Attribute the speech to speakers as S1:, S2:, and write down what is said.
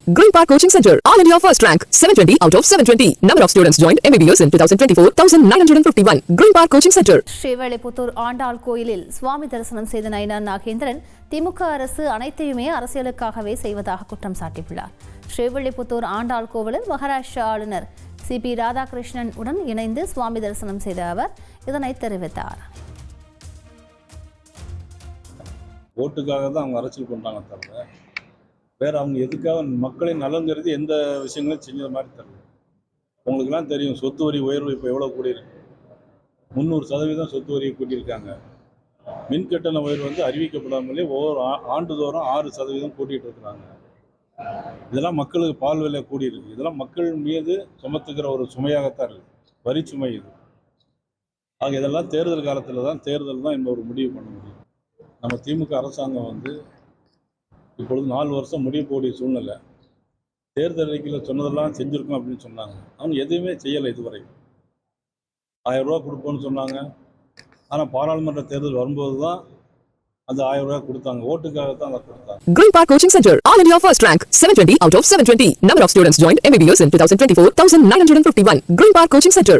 S1: Green Park Coaching Center, All India first rank, 720 out of 720. Number of students joined MBBS in 2024, 1951. Green Park Coaching Center.
S2: Srivilliputhur Andal கோயிலில் சுவாமி தரிசனம் செய்த நயினார் நாகேந்திரன் திமுக அரசு அனைத்தையுமே அரசியலுக்காகவே செய்வதாக குற்றம் சாட்டியுள்ளார். ஸ்ரீவில்லிபுத்தூர் ஆண்டாள் கோவிலில் மகாராஷ்டிரா ஆளுநர் CP ராதாகிருஷ்ணன் உடன் இணைந்து சுவாமி தரிசனம் செய்த அவர் இதனை தெரிவித்தார்.
S3: ஓட்டுக்காக தான் அவங்க அரசியல் பண்ணுறாங்க தவிர வேறு அவங்க எதுக்காக மக்களின் நலன் கருதி எந்த விஷயங்களும் செஞ்ச மாதிரி தெரியல. உங்களுக்குலாம் தெரியும், சொத்து வரி உயர்வு இப்போ எவ்வளோ கூடியிருக்கு. 300% சொத்து வரியை கூட்டியிருக்காங்க. மின்கட்டண உயர்வு அறிவிக்கப்படாமலே ஒவ்வொரு ஆண்டுதோறும் 6% கூட்டிகிட்டு இருக்கிறாங்க. இதெல்லாம் மக்களுக்கு பால் விலை கூடியிருக்கு. இதெல்லாம் மக்கள் மீது சுமத்துக்கிற ஒரு சுமையாகத்தான் இருக்குது, வரி சுமை இது. ஆக இதெல்லாம் தேர்தல் காலத்தில் தான் இன்னும் ஒரு முடிவு பண்ண முடியும். நம்ம திமுக அரசாங்கம் இப்பொழுது 4 வருஷம் முடிய போகிற சூழ்நிலை. தேர்தல் அறிக்கையில் சொன்னதெல்லாம் செஞ்சுருக்கோம் அப்படின்னு சொன்னாங்க. அவங்க எதுவுமே செய்யலை இதுவரை. 1000 ரூபா கொடுப்போம்னு சொன்னாங்க. ஆனால் பாராளுமன்ற தேர்தல் வரும்போது தான் அந்த 1000 ரூபா கொடுத்தாங்க. ஓட்டுக்காக தான் அதை கொடுத்தாங்க.
S1: Green Park Coaching Center, All India first rank, 720 out of 720. Number of students joined MBBS in 2024, 1951. Green Park Coaching Center.